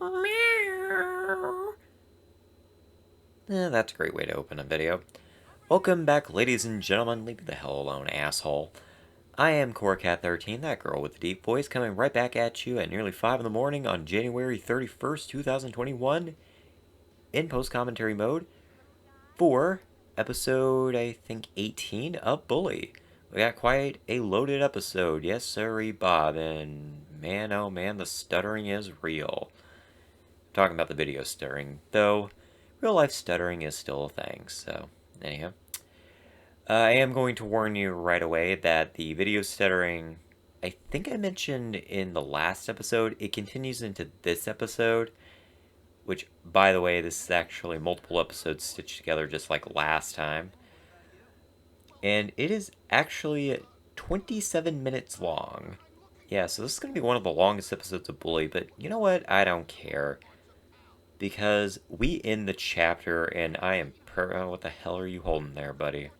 Meow. That's a great way to open a video. Welcome back, ladies and gentlemen. Leave me the hell alone, asshole. I am CoreCat13, that girl with the deep voice, coming right back at you at nearly 5 in the morning on January 31st, 2021, in post-commentary mode for episode, I think, 18 of Bully. We got quite a loaded episode. Yes, sirree, Bob, and man, oh man, the stuttering is real. I'm talking about the video stuttering, though real life stuttering is still a thing, so anyhow. I am going to warn you right away that the video stuttering, I think I mentioned in the last episode, it continues into this episode, which, by the way, this is actually multiple episodes stitched together just like last time. And it is actually 27 minutes long. Yeah, so this is going to be one of the longest episodes of Bully, but you know what? I don't care. Because we end the chapter and I am oh, what the hell are you holding there, buddy?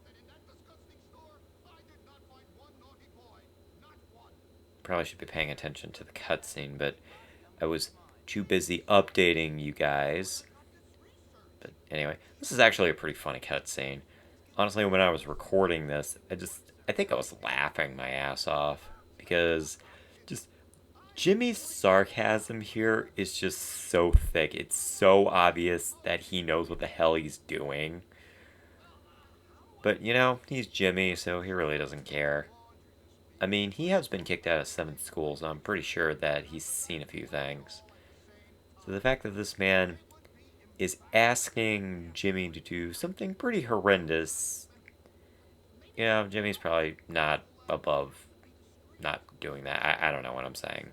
Probably should be paying attention to the cutscene, but I was too busy updating you guys. But anyway, this is actually a pretty funny cutscene. Honestly, when I was recording this, I think I was laughing my ass off because just Jimmy's sarcasm here is just so thick. It's so obvious that he knows what the hell he's doing. But you know, he's Jimmy, so he really doesn't care. I mean, he has been kicked out of 7 schools, so I'm pretty sure that he's seen a few things. So the fact that this man is asking Jimmy to do something pretty horrendous, you know, Jimmy's probably not above not doing that. I don't know what I'm saying.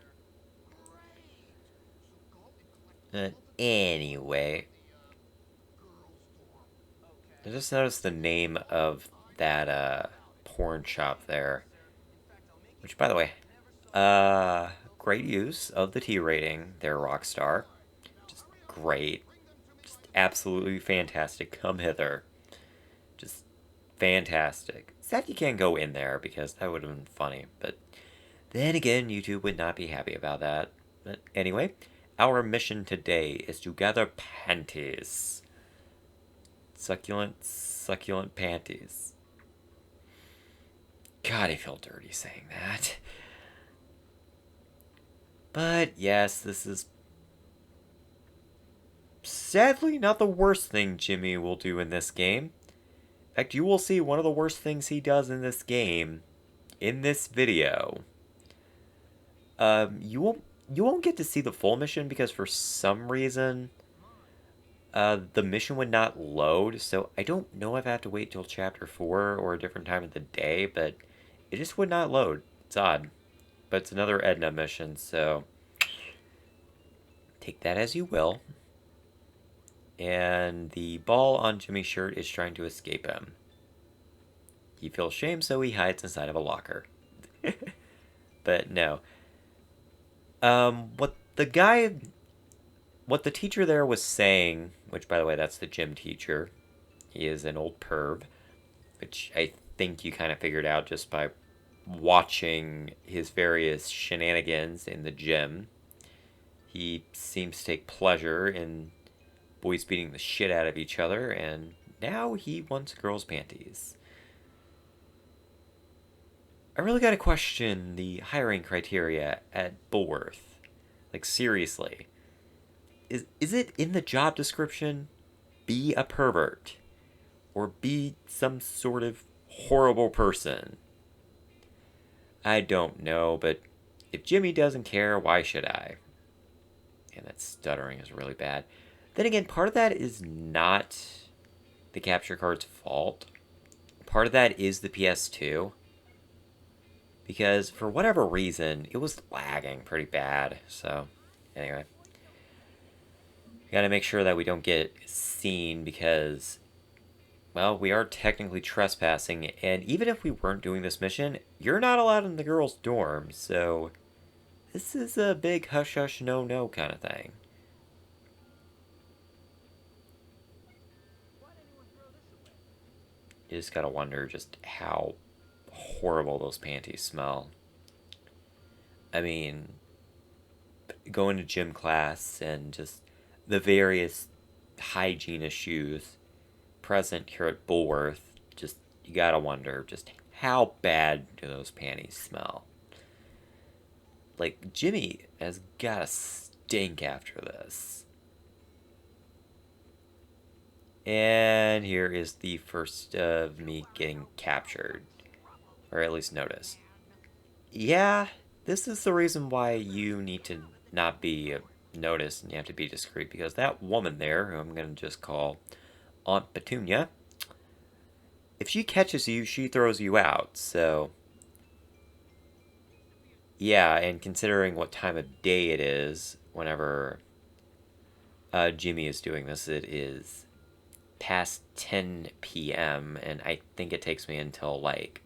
Anyway, I just noticed the name of that porn shop there, which, by the way, great use of the T rating. They're Rockstar, just great, just absolutely fantastic. Come hither, just fantastic. Sad you can't go in there because that would have been funny, but then again, YouTube would not be happy about that. But anyway, our mission today is to gather panties. Succulent, succulent panties. God, I feel dirty saying that. But yes, this is sadly not the worst thing Jimmy will do in this game. In fact, you will see one of the worst things he does in this game in this video. You won't get to see the full mission because for some reason the mission would not load, so I don't know if I have to wait till chapter 4 or a different time of the day, but it just would not load. It's odd. But it's another Edna mission, so take that as you will. And the ball on Jimmy's shirt is trying to escape him. He feels shame, so he hides inside of a locker. But no. What the teacher there was saying, which by the way, that's the gym teacher. He is an old perv, which I think you kind of figured out just by watching his various shenanigans in the gym. He seems to take pleasure in boys beating the shit out of each other, and now he wants girls' panties. I really gotta question the hiring criteria at Bullworth. Like, seriously. Is it in the job description? Be a pervert. Or be some sort of horrible person. I don't know, but if Jimmy doesn't care, why should I? And that stuttering is really bad. Then again, part of that is not the capture card's fault. Part of that is the PS2. Because for whatever reason, it was lagging pretty bad. So, anyway. Gotta make sure that we don't get seen because, well, we are technically trespassing. And even if we weren't doing this mission, you're not allowed in the girls' dorm. So, this is a big hush hush no no kind of thing. You just gotta wonder just how horrible those panties smell. I mean, going to gym class and just the various hygiene issues present here at Bullworth, just you gotta wonder just how bad do those panties smell? Like, Jimmy has gotta stink after this. And here is the first of me getting captured, or at least noticed. Yeah, this is the reason why you need to not be noticed and you have to be discreet, because that woman there, who I'm going to just call Aunt Petunia, if she catches you, she throws you out, so... Yeah, and considering what time of day it is, whenever Jimmy is doing this, it is past 10 p.m., and I think it takes me until, like,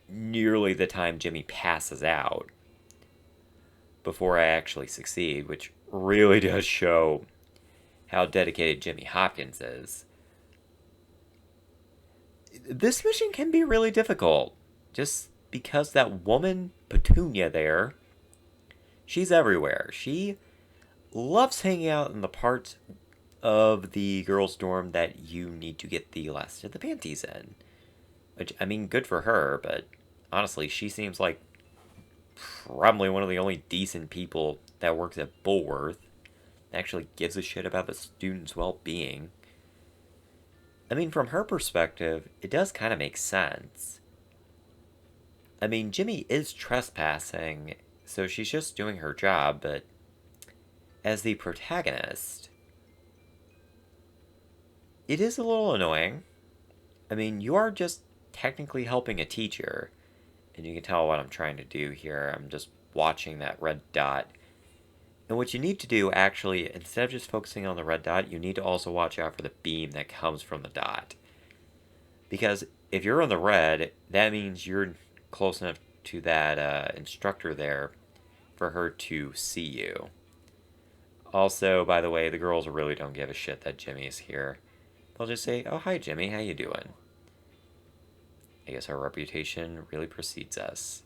nearly the time Jimmy passes out before I actually succeed, which really does show how dedicated Jimmy Hopkins is. This mission can be really difficult, just because that woman, Petunia, there, she's everywhere. She loves hanging out in the parts of the girls' dorm that you need to get the last of the panties in. Which, I mean, good for her, but honestly, she seems like probably one of the only decent people that works at Bullworth that actually gives a shit about the students' well-being. I mean, from her perspective, it does kind of make sense. I mean, Jimmy is trespassing, so she's just doing her job, but as the protagonist, it is a little annoying. I mean, you are just technically helping a teacher, and you can tell what I'm trying to do here. I'm just watching that red dot. And what you need to do, actually, instead of just focusing on the red dot, you need to also watch out for the beam that comes from the dot. Because if you're on the red, that means you're close enough to that instructor there for her to see you. Also, by the way, the girls really don't give a shit that Jimmy's here. They'll just say, "Oh, hi, Jimmy, how you doing?" I guess our reputation really precedes us.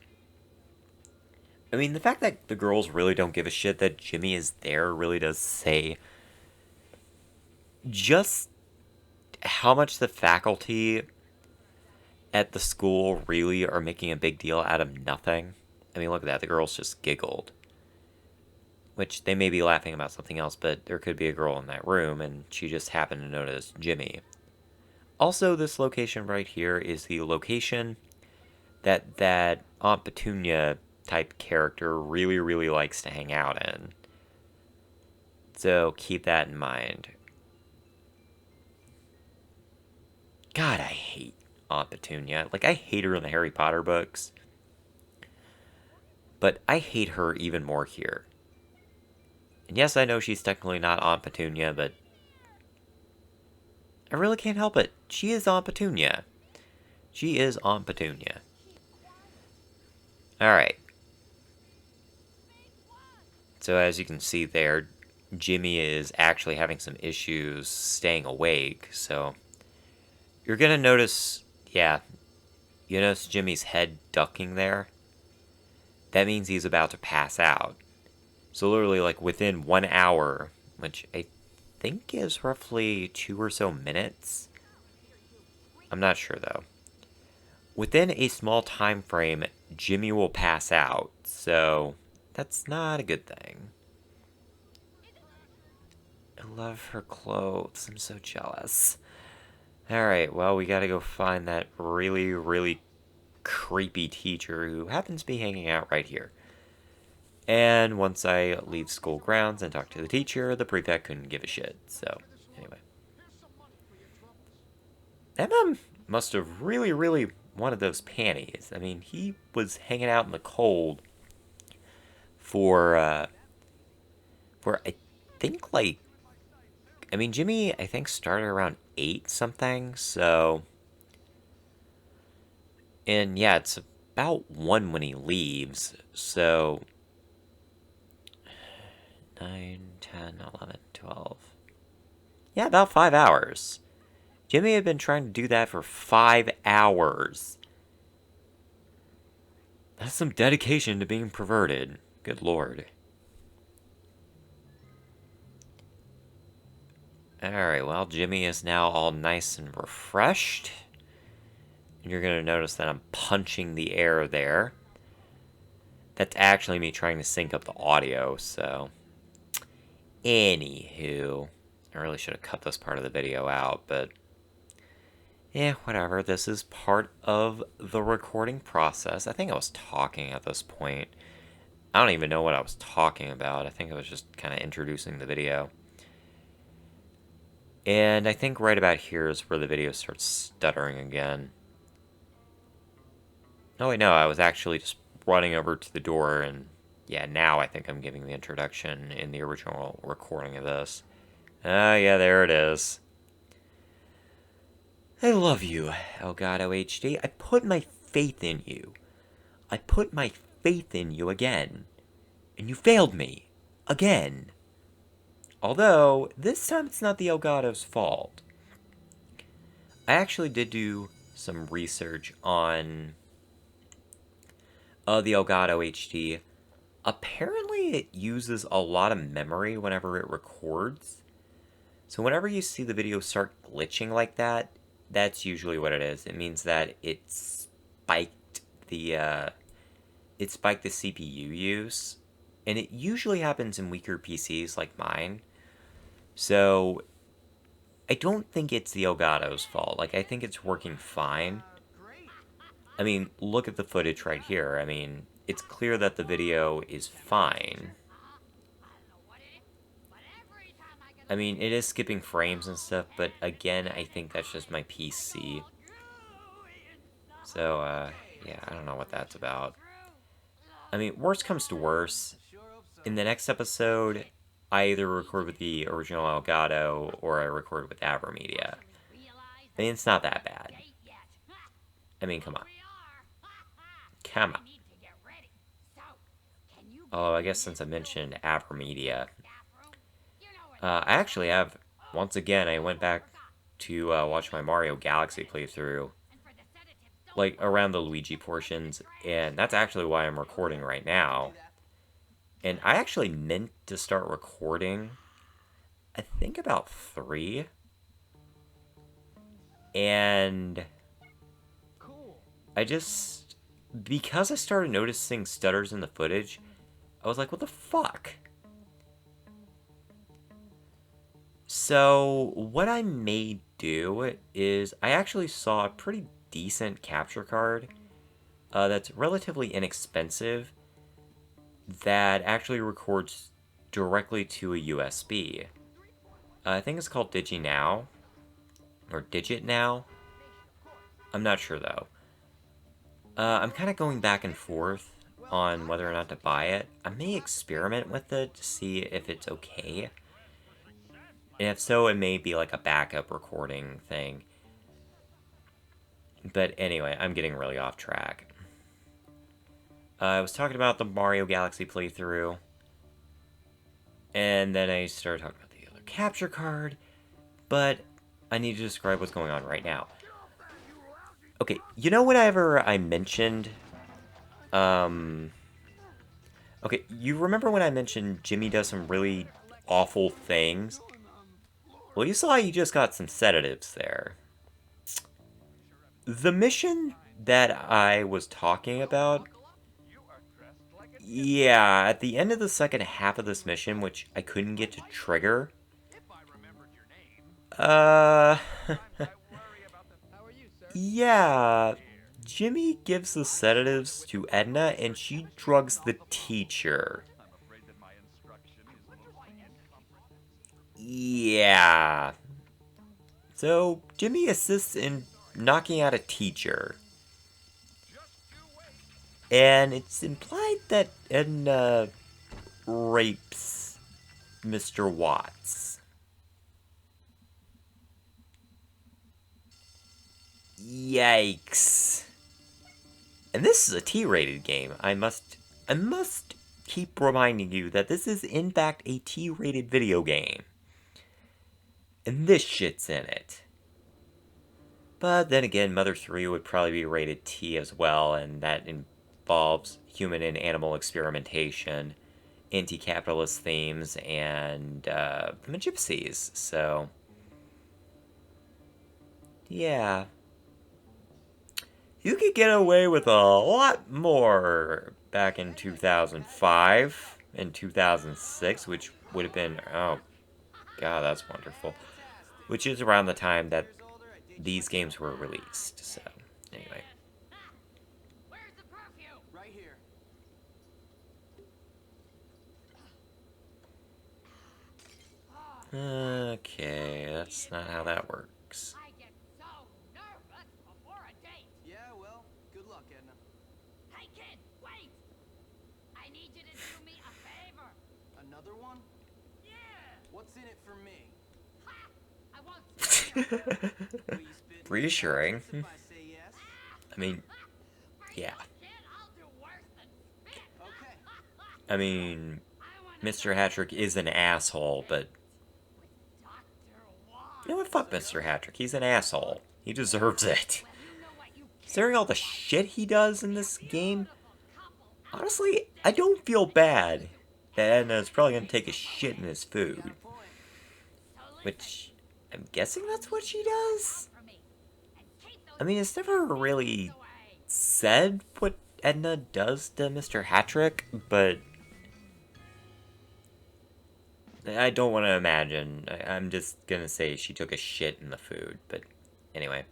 I mean, the fact that the girls really don't give a shit that Jimmy is there really does say just how much the faculty at the school really are making a big deal out of nothing. I mean, look at that. The girls just giggled. Which, they may be laughing about something else, but there could be a girl in that room, and she just happened to notice Jimmy. Also, this location right here is the location that Aunt Petunia type character really, really likes to hang out in. So keep that in mind. God, I hate Aunt Petunia. Like, I hate her in the Harry Potter books. But I hate her even more here. And yes, I know she's technically not Aunt Petunia, but I really can't help it. She is Aunt Petunia. She is Aunt Petunia. Alright. So as you can see there, Jimmy is actually having some issues staying awake, so you're gonna notice, yeah, you notice Jimmy's head ducking there? That means he's about to pass out. So literally, like, within 1 hour, which I think is roughly 2 or so minutes. I'm not sure, though. Within a small time frame, Jimmy will pass out, so that's not a good thing. I love her clothes. I'm so jealous. Alright, well, we gotta go find that really, really creepy teacher who happens to be hanging out right here. And once I leave school grounds and talk to the teacher, the prefect couldn't give a shit. So, anyway. MM must have really, really wanted those panties. I mean, he was hanging out in the cold for I think, like, I mean, Jimmy, I think, started around 8 something, so... And, yeah, it's about 1 when he leaves, so... 9, 10, 11, 12... Yeah, about 5 hours. Jimmy had been trying to do that for 5 hours. That's some dedication to being perverted. Good lord. Alright, well, Jimmy is now all nice and refreshed. You're going to notice that I'm punching the air there. That's actually me trying to sync up the audio, so... Anywho... I really should have cut this part of the video out, but... Yeah, whatever. This is part of the recording process. I think I was talking at this point. I don't even know what I was talking about. I think I was just kind of introducing the video. And I think right about here is where the video starts stuttering again. Oh wait, no, I was actually just running over to the door, and yeah, now I think I'm giving the introduction in the original recording of this. Ah, yeah, there it is. I love you, Elgato HD. I put my faith in you. I put my faith in you again. And you failed me. Again. Although, this time it's not the Elgato's fault. I actually did do some research on the Elgato HD. Apparently it uses a lot of memory whenever it records. So whenever you see the video start glitching like that, that's usually what it is. It means that it spiked the CPU use. And it usually happens in weaker PCs like mine. So I don't think it's the Elgato's fault. Like, I think it's working fine. I mean, look at the footage right here. I mean, it's clear that the video is fine. I mean, it is skipping frames and stuff, but again, I think that's just my PC. So, yeah, I don't know what that's about. I mean, worst comes to worst. In the next episode, I either record with the original Elgato or I record with Avery Media. I mean, it's not that bad. I mean, come on. Come on. Oh, I guess since I mentioned Avery Media, I actually have, once again, I went back to watch my Mario Galaxy playthrough, like, around the Luigi portions, and that's actually why I'm recording right now. And I actually meant to start recording, I think about 3. And I just, because I started noticing stutters in the footage, I was like, what the fuck? So, what I may do is, I actually saw a pretty decent capture card that's relatively inexpensive that actually records directly to a USB. I think it's called DigiNow, or DigitNow. I'm not sure though. I'm kind of going back and forth on whether or not to buy it. I may experiment with it to see if it's okay. And if so, it may be like a backup recording thing. But anyway, I'm getting really off track. I was talking about the Mario Galaxy playthrough. And then I started talking about the other capture card. But I need to describe what's going on right now. Okay, you know whenever I mentioned... Okay, you remember when I mentioned Jimmy does some really awful things? Well, you saw you just got some sedatives there. The mission that I was talking about... Yeah, at the end of the second half of this mission, which I couldn't get to trigger... yeah, Jimmy gives the sedatives to Edna, and she drugs the teacher. Yeah. So, Jimmy assists in knocking out a teacher. And it's implied that Edna rapes Mr. Watts. Yikes. And this is a T-rated game. I must keep reminding you that this is in fact a T-rated video game. And this shit's in it. But then again, Mother 3 would probably be rated T as well, and that involves human and animal experimentation, anti-capitalist themes, and the gypsies. So, yeah. You could get away with a lot more back in 2005 and 2006, which would have been, oh god, that's wonderful. Which is around the time that these games were released, so, anyway. Where's the perfume? Right here. Okay, that's not how that works. I get so nervous before a date. Yeah, well, good luck, Edna. Hey kid, wait! I need you to do me a favor. Another one? Yeah! What's in it for me? Ha! I won't say Will you spit in Reassuring. my if I say yes? I mean, For yeah. you, kid, I'll do worse than spit. Okay. I mean, I wanna Mr. Hattrick is an asshole, but with Dr. Wong. you know what? Fuck Mr. Hattrick. He's an asshole. He deserves it. Well, you know what you Considering all the shit he does in this game, beautiful couple. honestly, I don't feel bad that Edna's probably gonna take a shit in his food. Got a point. So listen, Which, I'm guessing that's what she does? for me. And keep those I mean, it's never really away. said what Edna does to Mr. Hattrick, but I don't want to imagine. I'm just gonna say she took a shit in the food, but anyway.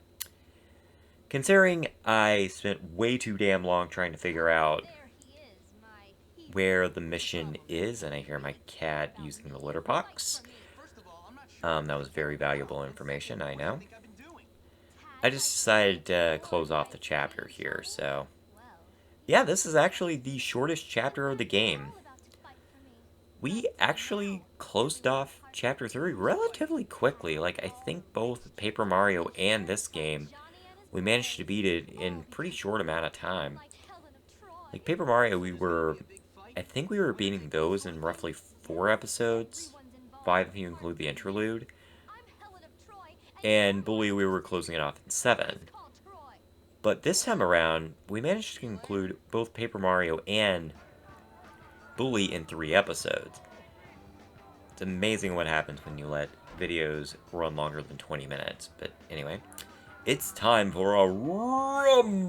Considering I spent way too damn long trying to figure out where the mission is, and I hear my cat using the litter box. First of all, I'm not sure That was very valuable information, I know. what I've been doing. I just decided to close off the chapter here, so... Yeah, this is actually the shortest chapter of the game. We actually closed off Chapter 3 relatively quickly. Like, I think both Paper Mario and this game, we managed to beat it in pretty short amount of time. Like, Paper Mario, I think we were beating those in roughly 4 episodes. 5 if you include the interlude. And Bully, we were closing it off in 7. But this time around, we managed to conclude both Paper Mario and Bully in 3 episodes. It's amazing what happens when you let videos run longer than 20 minutes. But anyway, it's time for a rumble!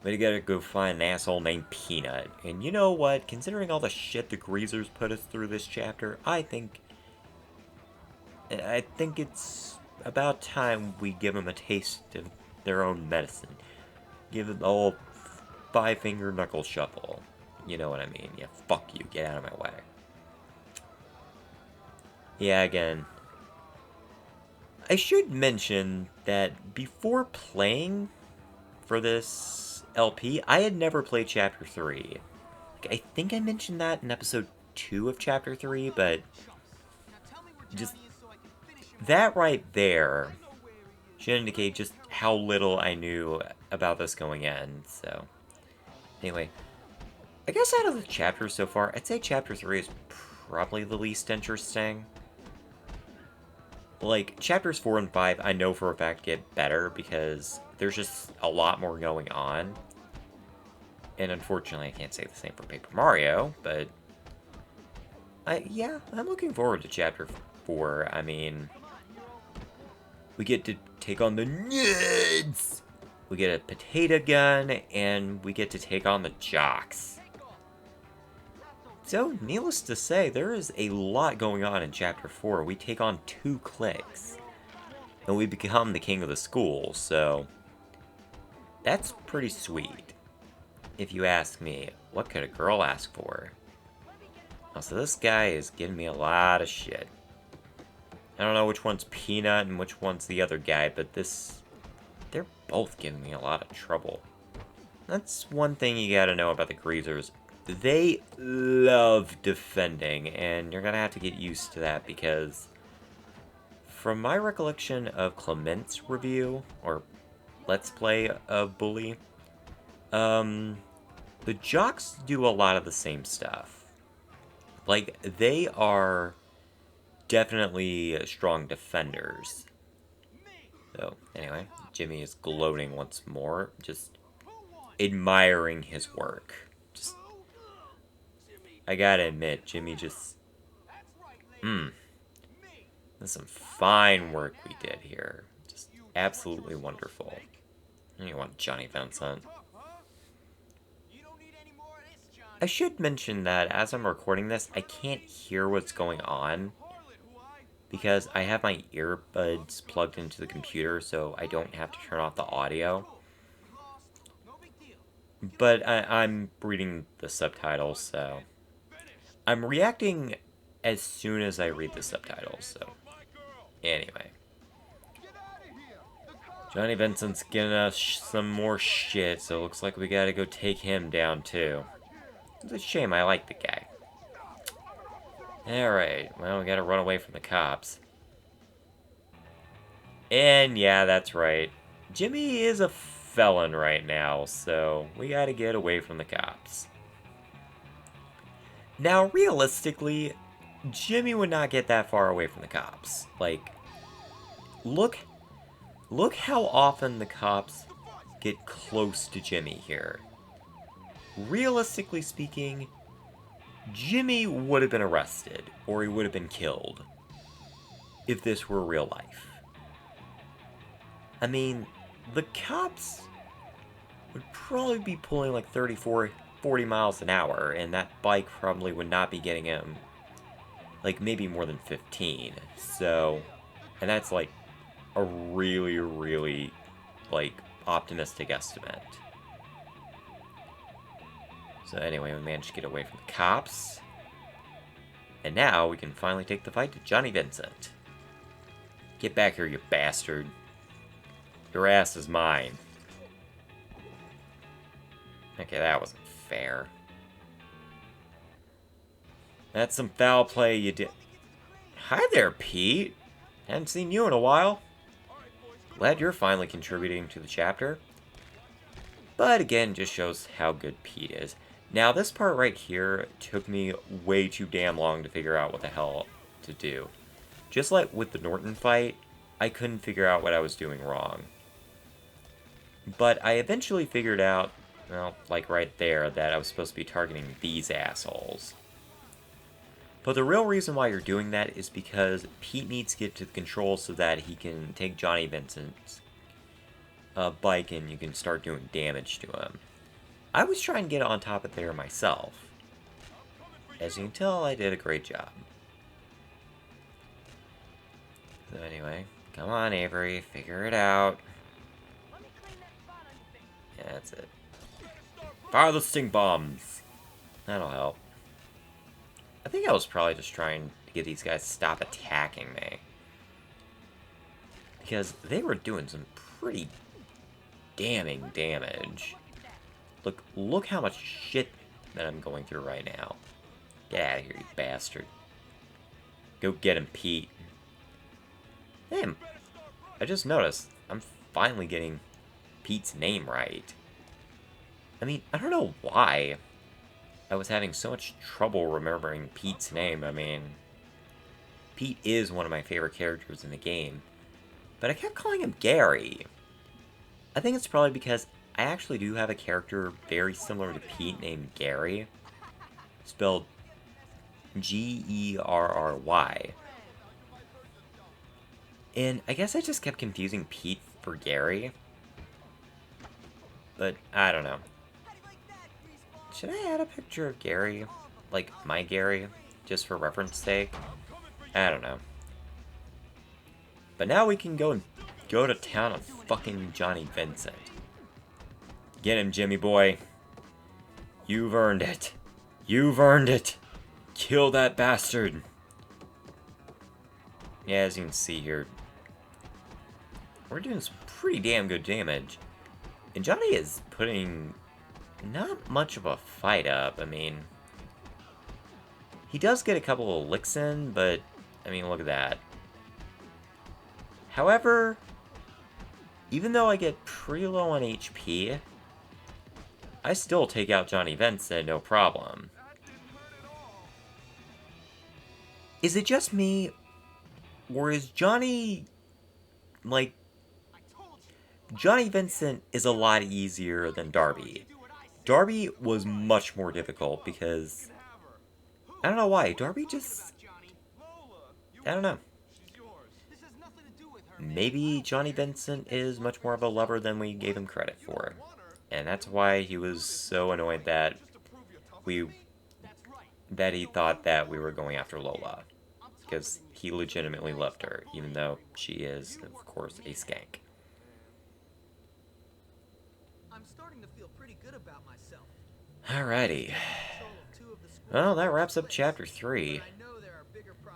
We gotta go find an asshole named Peanut. And you know what? Considering all the shit the Greasers put us through this chapter, I think it's about time we give them a taste of their own medicine. Give them the old 5-finger knuckle shuffle. You know what I mean. Yeah, fuck you. Get out of my way. Yeah, again. I should mention that before playing for this LP, I had never played Chapter 3. Like, I think I mentioned that in episode 2 of Chapter 3, but just that right there should indicate just how little I knew about this going in, so... Anyway, I guess out of the chapters so far, I'd say Chapter 3 is probably the least interesting. Like, Chapters 4 and 5, I know for a fact get better because there's just a lot more going on. And unfortunately, I can't say the same for Paper Mario, but... yeah, I'm looking forward to Chapter 4. I mean... We get to take on the nerds! We get a potato gun, and we get to take on the jocks. So, needless to say, there is a lot going on in Chapter 4. We take on 2 cliques. And we become the king of the school, so... That's pretty sweet. If you ask me, what could a girl ask for? So this guy is giving me a lot of shit. I don't know which one's Peanut and which one's the other guy, but they're both giving me a lot of trouble. That's one thing you gotta know about the Greasers. They love defending, and you're gonna have to get used to that because from my recollection of Clement's review, or Let's Play of Bully, the jocks do a lot of the same stuff. Like, they are definitely strong defenders. So, anyway, Jimmy is gloating once more. Just admiring his work. Just, I gotta admit, Jimmy just, that's some fine work we did here. Just absolutely wonderful. You want Johnny Vincent. I should mention that as I'm recording this, I can't hear what's going on because I have my earbuds plugged into the computer, so I don't have to turn off the audio. But I'm reading the subtitles, so I'm reacting as soon as I read the subtitles, so anyway. Johnny Vincent's getting us some more shit, so it looks like we gotta go take him down too. It's a shame, I like the guy. Alright, well, we gotta run away from the cops. And yeah, that's right. Jimmy is a felon right now, so we gotta get away from the cops. Now, realistically, Jimmy would not get that far away from the cops. Like, look how often the cops get close to Jimmy here. Realistically speaking, Jimmy would have been arrested, or he would have been killed, if this were real life. I mean, the cops would probably be pulling like 34, 40 miles an hour, and that bike probably would not be getting him, like, maybe more than 15. So, and that's like a really, really, like, optimistic estimate. So anyway, we managed to get away from the cops. And now we can finally take the fight to Johnny Vincent. Get back here, you bastard. Your ass is mine. Okay, that wasn't fair. That's some foul play you did. Hi there, Pete. Haven't seen you in a while. Glad you're finally contributing to the chapter. But again, just shows how good Pete is. Now, this part right here took me way too damn long to figure out what the hell to do. Just like with the Norton fight, I couldn't figure out what I was doing wrong. But I eventually figured out, well, like right there, that I was supposed to be targeting these assholes. But the real reason why you're doing that is because Pete needs to get to the controls so that he can take Johnny Vincent's bike and you can start doing damage to him. I was trying to get on top of there myself. As you can tell, I did a great job. So anyway, come on Avery, figure it out. Yeah, that's it. Fire the stink bombs! That'll help. I think I was probably just trying to get these guys to stop attacking me. Because they were doing some pretty damning damage. Look how much shit that I'm going through right now. Get out of here, you bastard. Go get him, Pete. Damn. I just noticed I'm finally getting Pete's name right. I mean, I don't know why I was having so much trouble remembering Pete's name. I mean, Pete is one of my favorite characters in the game. But I kept calling him Gary. I think it's probably because I actually do have a character very similar to Pete named Gary. Spelled Gerry. And I guess I just kept confusing Pete for Gary. But I don't know. Should I add a picture of Gary? Like, my Gary? Just for reference sake? I don't know. But now we can go to town on fucking Johnny Vincent. Get him, Jimmy boy. You've earned it. You've earned it. Kill that bastard. Yeah, as you can see here, we're doing some pretty damn good damage. And Johnny is putting not much of a fight up. I mean, he does get a couple of licks in, but, I mean, look at that. However, even though I get pretty low on HP, I still take out Johnny Vincent, no problem. Is it just me, or is Johnny, like, Johnny Vincent is a lot easier than Darby. Darby was much more difficult because I don't know why. Darby just I don't know. Maybe Johnny Vincent is much more of a lover than we gave him credit for. And that's why he was so annoyed that he thought that we were going after Lola. Because he legitimately loved her, even though she is, of course, a skank. I'm starting to feel pretty good about myself. Alrighty. Well, that wraps up chapter 3.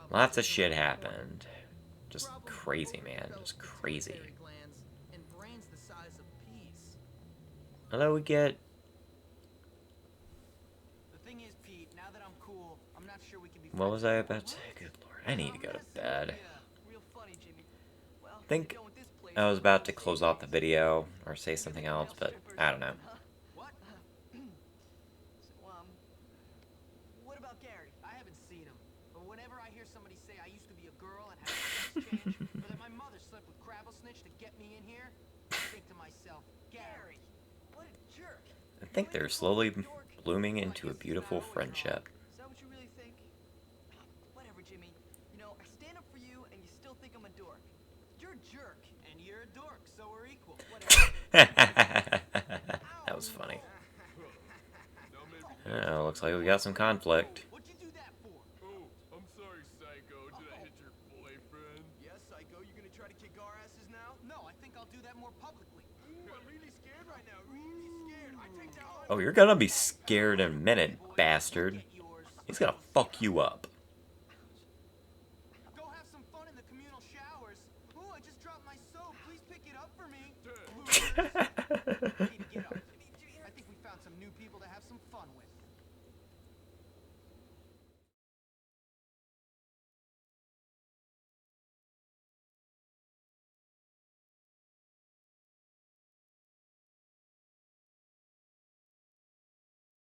Lots of shit happened. Just crazy, man. Just crazy. Although we get... What was I about to say? Good lord, I need to go to bed. I think I was about to close off the video or say something else, but I don't know. What about Gary? I haven't seen him. But whenever I hear somebody say I used to be a girl and had a sex change, or that my mother slept with Crabble Snitch to get me in here, I think to myself, Gary, what a jerk. I think they're slowly blooming into a beautiful friendship. Is that what you really think? Whatever, Jimmy. You know, I stand up for you and you still think I'm a dork. You're a jerk. And you're a dork, so we're equal. That was funny. Oh, looks like we got some conflict. What'd you do that for? Oh, I'm sorry, Psycho. Did I hit your boyfriend? Yes, Psycho, you gonna try to kick our asses now? No, I think I'll do that more publicly. Ooh, I'm really scared right now. Really scared. I take that. Oh, you're gonna be scared in a minute, bastard. He's gonna fuck you up.